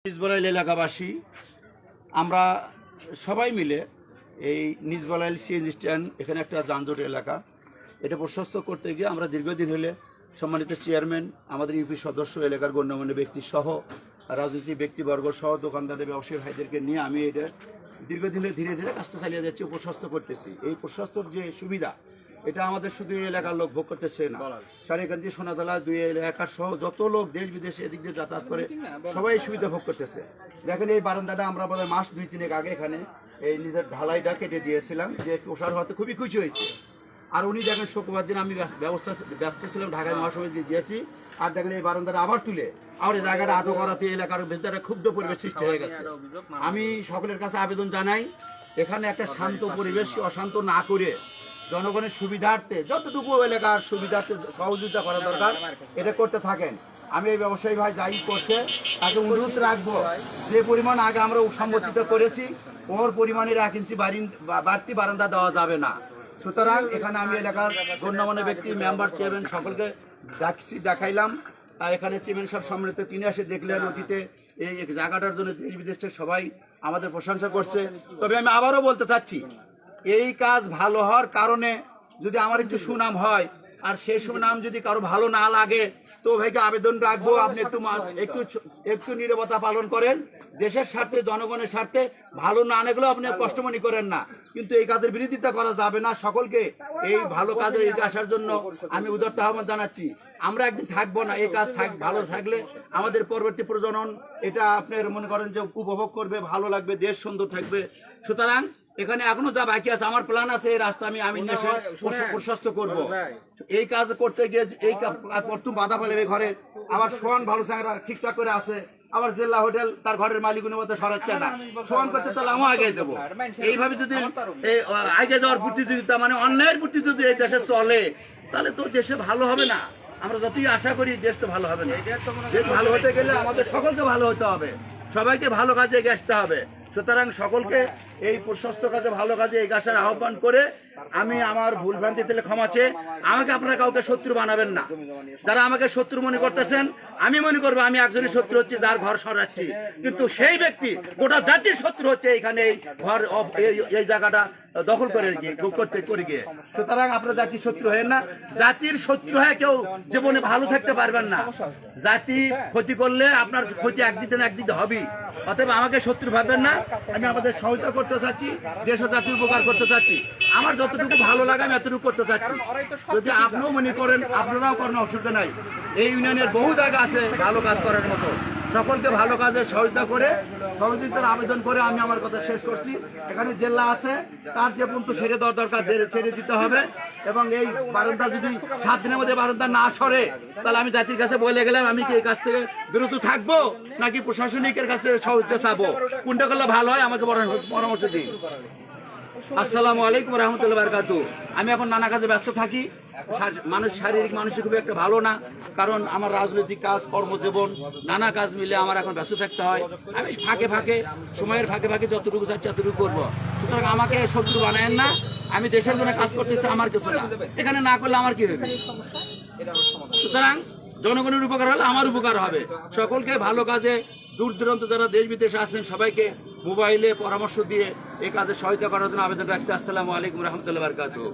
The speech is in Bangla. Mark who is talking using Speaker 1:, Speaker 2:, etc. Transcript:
Speaker 1: নিজবলাইল এলাকাবাসী আমরা সবাই মিলে এই নিজবলাইল সিএনজি স্ট্যান্ড এখানে একটা যানজট এলাকা, এটা প্রশস্ত করতে গিয়ে আমরা দীর্ঘদিন হলে সম্মানিত চেয়ারম্যান, আমাদের ইউপি সদস্য, এলাকার গণ্যমান্য ব্যক্তি সহ রাজনৈতিক ব্যক্তিবর্গ সহ দোকানদারদের ব্যবসায়ী ভাইদেরকে নিয়ে আমি এটা দীর্ঘদিন ধীরে ধীরে কাজটা চালিয়ে যাচ্ছি, প্রশস্ত করতেছি। এই প্রশস্তর যে সুবিধা, এটা আমাদের শুধু এই এলাকার লোক ভোগ করতেছে না, সারেকান্দি, সোনাতলা, দুই এলাকার সহ যত লোক দেশ বিদেশে এদিক দিয়ে যাতায়াত করে সবাই এই সুবিধা ভোগ করতেছে। দেখেন এই বারান্দাটা আমরা বোধ মাস 2-3 আগে এখানে এই নিজের ঢালাইটা কেটে দিয়েছিলাম, যে প্রসার হওয়াতে খুবই খুশি হয়েছে। আর উনি দেখেন শুক্রবার দিন আমি ব্যস্ত ছিলাম, ঢাকায় মহাসমিতি দিয়েছি। আর দেখেন এই বারান্দাটা আবার তুলে আবার এই জায়গাটা আটক করাতে এলাকার ভেতরে ক্ষুব্ধ পরিবেশ সৃষ্টি হয়ে গেছে। আমি সকলের কাছে আবেদন জানাই, এখানে একটা শান্ত পরিবেশ অশান্ত না করে জনগণের সুবিধার্থে যতটুকু এলাকার সুবিধার্থে সহযোগিতা করা দরকার এটা করতে থাকেন। আমি এই ব্যবসায়ী ভাই যাই করছে তাকে অনুরোধ রাখবো, যে পরিমাণ আগে আমরা সম্মতিত করেছি ওর পরিমাণের 1 ইঞ্চি বাড়তি বারান্দা দেওয়া যাবে না। সুতরাং এখানে আমি এলাকার গণ্যমান্য ব্যক্তি, মেম্বার, চেয়ারম্যান সকলকে দেখাইলাম। আর এখানে চেয়ারম্যান সাহেব সম্মানিত, তিনি এসে দেখলেন অতীতে এই জায়গাটার জন্য দেশ বিদেশের সবাই আমাদের প্রশংসা করছে। তবে আমি আবারও বলতে চাচ্ছি, এই কাজ ভালো হওয়ার কারণে যদি আমার একটু সুনাম হয়, আর সেই সুনাম যদি কারো ভালো না লাগে, তো ভাইকে আবেদন রাখবো আপনি একটু নীরবতা পালন করেন। দেশের স্বার্থে, জনগণের স্বার্থে ভালো না আনেগুলো আপনি কষ্ট মনে করেন না, কিন্তু এই কাজের বিরোধিতা করা যাবে না। সকলকে এই ভালো কাজের এগিয়ে আসার জন্য আমি উদাত্ত আহ্বান জানাচ্ছি। আমরা একদিন থাকবো না, এই কাজ ভালো থাকলে আমাদের পরবর্তী প্রজনন এটা আপনার মনে করেন যে উপভোগ করবে, ভালো লাগবে, দেশ সুন্দর থাকবে। সুতরাং এখানে এখনো যা বাকি আছে, আমার প্ল্যান আছে এই রাস্তা আমি এসে প্রশস্ত করব। এই কাজ করতে গিয়ে এই প্রথম বাধা পেলে ঘরে আবার সোয়ান ভালো সাংরা ঠিকঠাক করে আছে, আবার জেলা হোটেল তার ঘরের মালিক মধ্যে সরাচ্ছে না, সোয়ান করছে, তাহলে আমি আগে দেবো। এইভাবে যদি আগে যাওয়ার প্রতিযোগিতা, মানে অন্যায়ের প্রতিযোগিতা এই দেশে চলে, তাহলে তো দেশে ভালো হবে না। আমরা যতই আশা করি দেশ তো ভালো হবে না। দেশ ভালো হতে গেলে আমাদের সকলকে ভালো হতে হবে, সবাইকে ভালো কাজে এগিয়ে আসতে হবে। সুতরাং সকলকে এই প্রশস্ত কাজে, ভালো কাজে এগিয়ে আসার আহ্বান করে আমি আমার ভুল ভ্রান্তি থেকে ক্ষমা চেয়ে, আমাকে আপনারা কাউকে শত্রু বানাবেন না। যারা আমাকে শত্রু মনে করতেছেন, আমি মনে করবো আমি একজনের শত্রু হচ্ছে যার ঘর সরাচ্ছি, কিন্তু সেই ব্যক্তি গোটা জাতির শত্রু হচ্ছে এইখানে এই ঘর, এই জায়গাটা দখল করে গিয়ে। সুতরাং আপনারা জাতির শত্রু হয়েন না। জাতির শত্রু হয়ে কেউ জীবনে ভালো থাকতে পারবেন না। জাতি ক্ষতি করলে আপনার ক্ষতি একদিন হবেই। অতএব আমাকে শত্রু ভাববেন না। আমি আমাদের সহায়তা করতে চাচ্ছি, দেশ ও জাতির উপকার করতে চাচ্ছি। আমার যতটুকু ভালো লাগে আমি এতটুকু করতে চাচ্ছি। যদি আপনিও মনে করেন, আপনারাও করেন, অসুবিধা নাই। এই ইউনিয়নের বহু জায়গা আছে ভালো কাজ করার মতো। সকলকে ভালো কাজে সহযোগিতার আবেদন করে আমি আমার কথা শেষ করছি। এখানে জেলা আছে, তার যে পর্যন্ত ছেড়ে দেওয়ার দরকার ছেড়ে দিতে হবে। এবং এই বারান্দা যদি 7 দিনের মধ্যে বারান্দা না সরে, তাহলে আমি জাতির কাছে বলে গেলাম আমি কি এই কাছ থেকে বিরত থাকবো, নাকি প্রশাসনিকের কাছে সহযোগিতা চাবো, কোনটা করলে ভালো হয় আমাকে পরামর্শ দিন। আসসালামু আলাইকুম রহমতুল্লাহ বারকাতুহু। আমি এখন নানা কাজে ব্যস্ত থাকি। মানুষ শারীরিক মানসিক খুব একটা ভালো না, কারণ আমার রাজনৈতিক কাজ, কর্মজীবন, নানা কাজ মিলে আমার এখন ব্যস্ত থাকতে হয়। আমি সময়ের ফাঁকে যতটুকু চাচ্ছি ততটুকু করবো। সুতরাং আমাকে শত্রু বানায়েন না। আমি দেশের জন্য কাজ করতেছি, আমার কিছু না, এখানে না করলে আমার কি হবে। সুতরাং জনগণের উপকার হলে আমার উপকার হবে। সকলকে ভালো কাজে, দূর দূরান্ত যারা দেশ বিদেশে আছেন সবাইকে মোবাইলে পরামর্শ দিয়ে এই কাজে সহায়তা করার জন্য আবেদন রাখছি। আসসালামু আলাইকুম রহমতুল্লাহ বারকাতুহু।